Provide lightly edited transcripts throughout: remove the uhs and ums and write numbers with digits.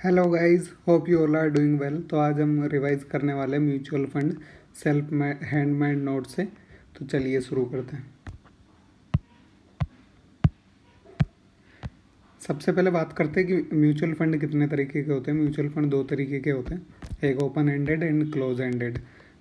Hello guys, hope you all are doing well. तो आज हम रिवाइज करने वाले mutual fund self handmade note से। तो चलिए शुरू करते हैं। सबसे पहले बात करते हैं कि म्यूचुअल फंड कितने तरीके के होते हैं। म्यूचुअल फंड दो तरीके के होते हैं, एक open ended and close ended.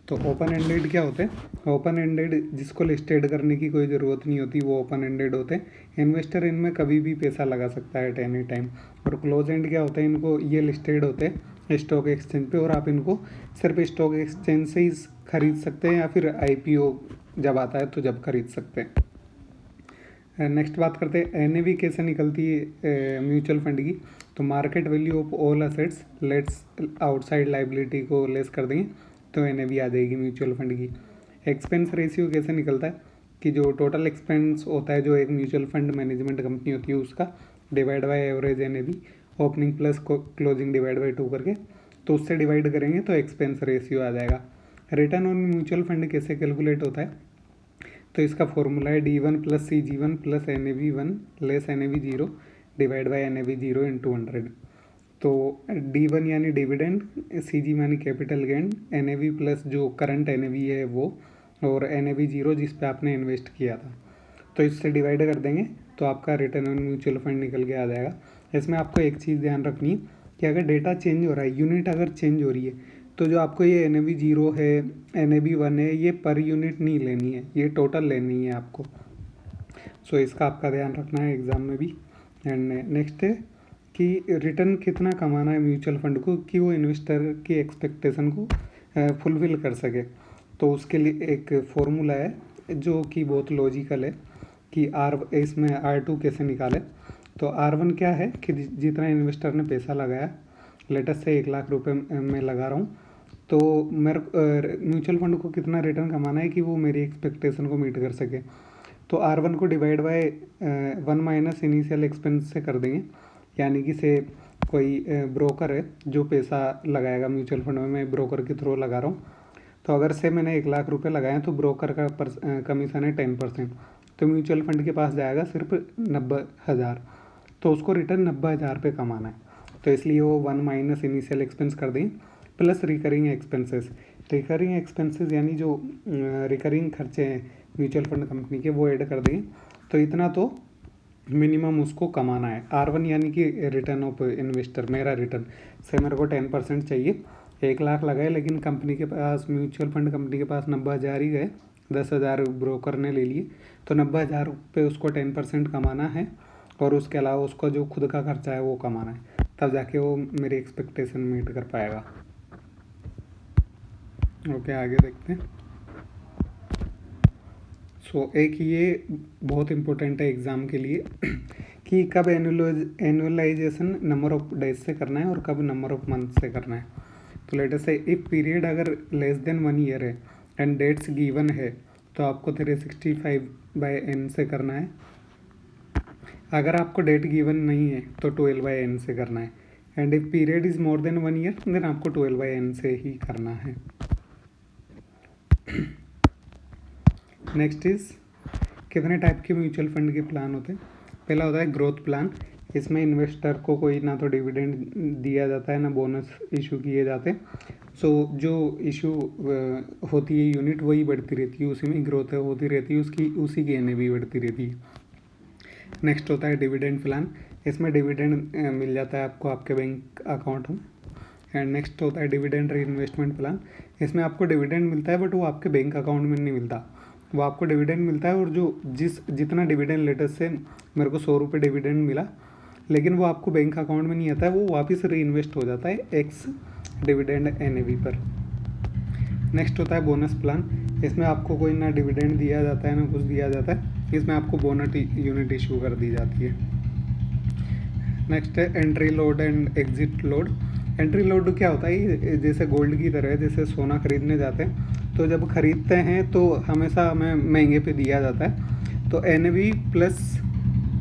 तो ओपन एंडेड क्या होते हैं? ओपन एंडेड जिसको लिस्टेड करने की कोई ज़रूरत नहीं होती वो ओपन एंडेड होते हैं। इन्वेस्टर इनमें कभी भी पैसा लगा सकता है एट एनी टाइम। और क्लोज एंड क्या होता है? इनको ये लिस्टेड होते हैं स्टॉक एक्सचेंज पे, और आप इनको सिर्फ स्टॉक एक्सचेंज से ही खरीद सकते हैं या फिर IPO जब आता है तो जब खरीद सकते हैं। नेक्स्ट बात करते हैं NAV कैसे निकलती है म्यूचुअल फंड की। तो market value of all assets let's outside liability को लेस कर देंगे तो NAV आ जाएगी म्यूचुअल फंड की। एक्सपेंस रेशियो कैसे निकलता है कि जो टोटल एक्सपेंस होता है जो एक म्यूचुअल फंड मैनेजमेंट कंपनी होती है उसका, divide by average NAV, opening plus closing divide by 2 करके, तो उससे डिवाइड करेंगे तो एक्सपेंस रेशियो आ जाएगा। रिटर्न ऑन म्यूचुअल फंड कैसे कैलकुलेट होता है? तो इसका फॉर्मूला है D1 plus CG1 plus NAV1 less NAV0 divide by NAV0 into 100। तो D1 यानी डिविडेंड, CG यानी कैपिटल गेन, NAV प्लस जो करंट NAV है वो, और NAV0 जिस पे आपने इन्वेस्ट किया था, तो इससे डिवाइड कर देंगे तो आपका रिटर्न ऑन म्यूचुअल फंड निकल के आ जाएगा। इसमें आपको एक चीज़ ध्यान रखनी है कि अगर डेटा चेंज हो रहा है, यूनिट अगर चेंज हो रही है, तो जो आपको ये NAV0 है, NAV1 है, ये पर यूनिट नहीं लेनी है, ये टोटल लेनी है आपको। सो इसका आपका ध्यान रखना है एग्ज़ाम में भी। एंड नेक्स्ट है कि रिटर्न कितना कमाना है म्यूचुअल फंड को कि वो इन्वेस्टर की एक्सपेक्टेशन को फुलफिल कर सके। तो उसके लिए एक फॉर्मूला है जो कि बहुत लॉजिकल है कि इसमें R2 कैसे निकाले। तो R1 क्या है कि जितना इन्वेस्टर ने पैसा लगाया, लेटेस्ट से 1 लाख रुपए मैं लगा रहा हूँ, तो मेरे म्यूचुअल फंड को कितना रिटर्न कमाना है कि वो मेरी एक्सपेक्टेशन को मीट कर सके। तो R1 को divide by 1 minus initial expense से कर देंगे। यानी कि से कोई ब्रोकर है जो पैसा लगाएगा म्यूचुअल फंड में, मैं ब्रोकर के थ्रू लगा रहा हूँ। तो अगर से मैंने 1 लाख रुपए लगाए तो ब्रोकर का कमीशन है 10%, तो म्यूचुअल फंड के पास जाएगा सिर्फ 90,000, तो उसको रिटर्न 90,000 पे कमाना है। तो इसलिए वो 1 माइनस इनिशियल एक्सपेंस कर दें plus recurring expenses. Recurring expenses यानी जो रिकरिंग खर्चे हैं म्यूचुअल फंड कंपनी के, वो ऐड कर देंगे। तो इतना तो मिनिमम उसको कमाना है। R1 यानी कि रिटर्न ऑफ इन्वेस्टर, मेरा रिटर्न से मेरे को 10% चाहिए। 1 लाख लगाए लेकिन कंपनी के पास, म्यूचुअल फंड कंपनी के पास 90,000 ही गए, 10,000 ब्रोकर ने ले लिए, तो 90,000 पे उसको 10% कमाना है, और उसके अलावा उसका जो खुद का खर्चा है वो कमाना है, तब जाके वो मेरी एक्सपेक्टेशन मीट कर पाएगा। ओके, आगे देखते हैं। एक ये बहुत इम्पोर्टेंट है एग्ज़ाम के लिए कि कब एनुअलाइजेशन नंबर ऑफ डेज से करना है और कब नंबर ऑफ मंथ से करना है। तो लेट अस से इफ पीरियड अगर लेस देन 1 ईयर है एंड डेट्स गिवन है तो आपको 365/n से करना है। अगर आपको डेट गिवन नहीं है तो 12/n से करना है। And if period is more than 1 year then आपको 12/n से ही करना है। नेक्स्ट इज कितने टाइप के म्यूचुअल फंड के प्लान होते हैं। पहला होता है ग्रोथ प्लान। इसमें इन्वेस्टर को कोई ना तो डिविडेंड दिया जाता है ना बोनस इशू किए जाते। जो इशू होती है यूनिट वही बढ़ती रहती है, उसी में ग्रोथ होती रहती है, उसी की NAV बढ़ती रहती है। नेक्स्ट होता है डिविडेंड प्लान। इसमें डिविडेंड मिल जाता है आपको आपके बैंक अकाउंट में। एंड नेक्स्ट होता है डिविडेंड री इन्वेस्टमेंट प्लान। इसमें आपको डिविडेंड मिलता है बट वो आपके बैंक अकाउंट में नहीं मिलता, वो आपको डिविडेंड मिलता है, और जो जितना डिविडेंड लेटर से मेरे को 100 रुपये डिविडेंड मिला, लेकिन वो आपको बैंक अकाउंट में नहीं आता है, वो वापस री इन्वेस्ट हो जाता है एक्स डिविडेंड NAV पर। नेक्स्ट होता है बोनस प्लान। इसमें आपको कोई ना डिविडेंड दिया जाता है ना कुछ दिया जाता है, इसमें आपको बोनस यूनिट इशू कर दी जाती है। नेक्स्ट है entry load and exit load. Entry load क्या होता है? जैसे गोल्ड की तरह है, जैसे सोना खरीदने जाते हैं तो जब खरीदते हैं तो हमेशा हमें महंगे पे दिया जाता है, तो NAV प्लस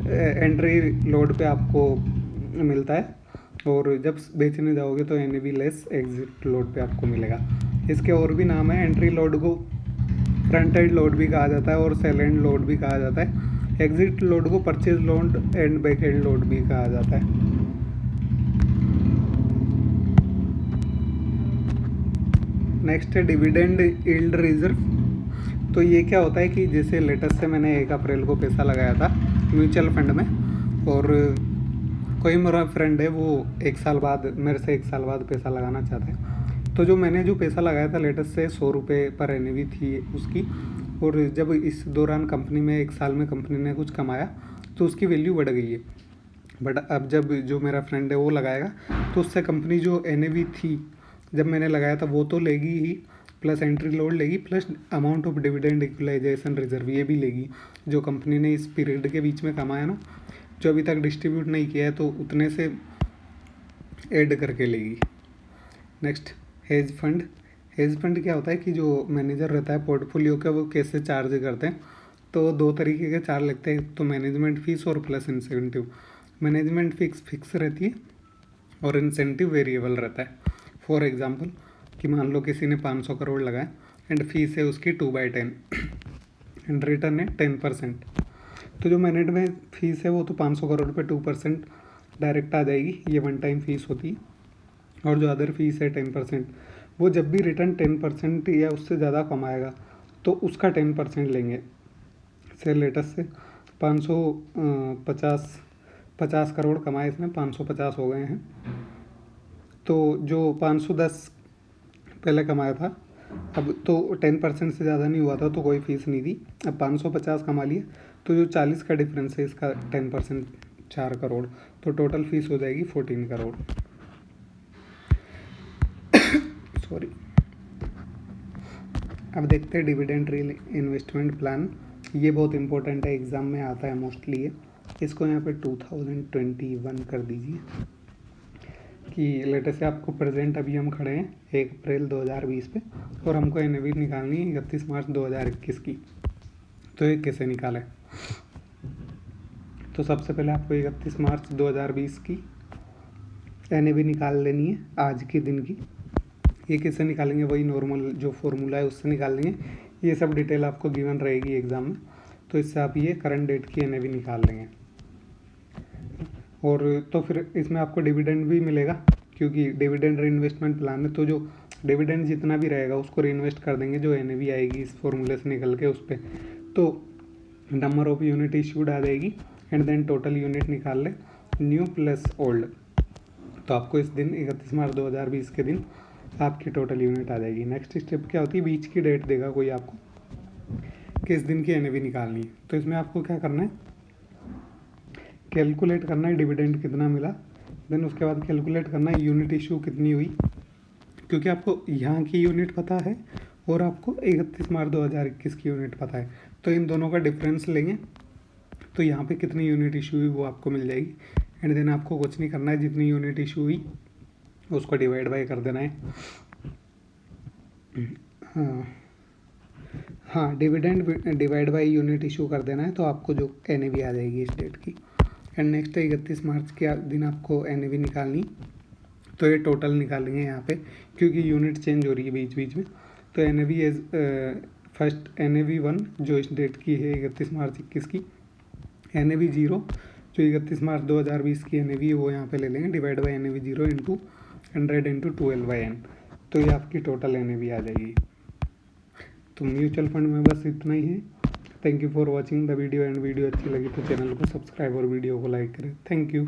एंट्री लोड पे आपको मिलता है, और जब बेचने जाओगे तो NAV लेस एग्जिट लोड पे आपको मिलेगा। इसके और भी नाम है। एंट्री लोड को फ्रंट एंड लोड भी कहा जाता है और सेल एंड लोड भी कहा जाता है। एग्जिट लोड को purchase load and back and load भी कहा जाता है। नेक्स्ट है डिविडेंड यील्ड रिजर्व। तो ये क्या होता है कि जैसे लेटेस्ट से मैंने 1 अप्रैल को पैसा लगाया था म्यूचुअल फंड में, और कोई मेरा फ्रेंड है वो 1 साल बाद मेरे से 1 साल बाद पैसा लगाना चाहता है। तो जो मैंने जो पैसा लगाया था लेटेस्ट से 100 रुपये पर एनएवी थी उसकी, और जब इस दौरान कंपनी में 1 साल में कंपनी ने कुछ कमाया तो उसकी वैल्यू बढ़ गई है। बट अब जब जो मेरा फ्रेंड है वो लगाएगा तो उससे कंपनी जो एनएवी थी जब मैंने लगाया था वो तो लेगी ही, प्लस एंट्री लोड लेगी, plus amount of dividend equalisation reserve ये भी लेगी जो कंपनी ने इस पीरियड के बीच में कमाया ना, जो अभी तक डिस्ट्रीब्यूट नहीं किया है तो उतने से ऐड करके लेगी। Next hedge fund. Hedge fund क्या होता है कि जो मैनेजर रहता है पोर्टफोलियो का वो कैसे चार्ज करते हैं, तो 2 तरीके के चार्ज लगते हैं, तो मैनेजमेंट फीस और प्लस इंसेंटिव। मैनेजमेंट फिक्स रहती है और इंसेंटिव वेरिएबल रहता है। फॉर एग्जांपल कि मान लो किसी ने 500 करोड़ लगाया एंड फीस है उसकी 2/10 एंड रिटर्न है 10%। तो जो मैनेजमेंट फीस है वो तो 500 करोड़ पे 2% डायरेक्ट आ जाएगी, ये वन टाइम फीस होती है। और जो अदर फीस है 10%, वो जब भी रिटर्न 10% या उससे ज़्यादा कमाएगा तो उसका 10% लेंगे। से लेटेस्ट से 50 करोड़ कमाए इसने, 550 हो गए हैं, तो जो 510 पहले कमाया था अब तो 10% से ज़्यादा नहीं हुआ था तो कोई फीस नहीं दी। अब 550 कमा लिया तो जो 40 का डिफरेंस है इसका 10% 4 करोड़, तो टोटल फीस हो जाएगी 14 करोड़। सॉरी। अब देखते हैं डिविडेंड री इन्वेस्टमेंट प्लान। ये बहुत इंपॉर्टेंट है, एग्ज़ाम में आता है मोस्टली ये। इसको यहाँ पे 2021 कर दीजिए कि लेटेस्ट से आपको प्रेजेंट अभी हम खड़े हैं 1 अप्रैल 2020 पे, और हमको एनएवी निकालनी है 31 मार्च 2021 की। तो ये कैसे निकालें? तो सबसे पहले आपको 31 मार्च 2020 की एनएवी निकाल लेनी है आज के दिन की। ये कैसे निकालेंगे? वही नॉर्मल जो फॉर्मूला है उससे निकाल लेंगे। ये सब डिटेल आपको गिवन रहेगी एग्ज़ाम में, तो इससे आप ये करंट डेट की एनएवी निकाल लेंगे। और तो फिर इसमें आपको डिविडेंड भी मिलेगा क्योंकि डिविडेंड री इन्वेस्टमेंट प्लान है, तो जो डिविडेंड जितना भी रहेगा उसको री इन्वेस्ट कर देंगे जो एनएवी आएगी इस फॉर्मूले से निकल के उस पर। तो नंबर ऑफ यूनिट इशूड आ जाएगी एंड देन टोटल यूनिट निकाल ले न्यू प्लस ओल्ड। तो आपको इस दिन 31 मार्च 2020 के दिन आपकी टोटल यूनिट आ जाएगी। नेक्स्ट स्टेप क्या होती है? बीच की डेट देगा कोई आपको किस दिन की एनएवी निकालनी है। तो इसमें आपको क्या करना है? कैलकुलेट करना है डिविडेंड कितना मिला, देन उसके बाद कैलकुलेट करना है यूनिट इशू कितनी हुई, क्योंकि आपको यहाँ की यूनिट पता है और आपको 31 मार्च 2021 की यूनिट पता है, तो इन दोनों का डिफरेंस लेंगे तो यहाँ पे कितनी यूनिट इशू हुई वो आपको मिल जाएगी। एंड देन आपको कुछ नहीं करना है, जितनी यूनिट इशू हुई उसको डिवाइड बाय कर देना है। हाँ dividend divide by unit issue कर देना है, तो आपको जो एनएवी आ जाएगी इस डेट की। एंड नेक्स्ट 31 मार्च के दिन आपको एनएवी निकालनी, तो ये टोटल निकालेंगे यहाँ पे क्योंकि यूनिट चेंज हो रही है बीच बीच में। तो एनएवी एज फर्स्ट एनएवी 1 जो इस डेट की है 31 मार्च 21 की, एनएवी 0 जो 31 मार्च 2020 की एनएवी है वो यहाँ पे ले लेंगे, divide by NAV 0 into 100 into 12/n, तो ये आपकी टोटल एनएवी आ जाएगी। तो म्यूचुअल फंड में बस इतना ही है। Thank you for watching the video, and video अच्छी लगी तो चैनल को सब्सक्राइब और वीडियो को लाइक करें। Thank you.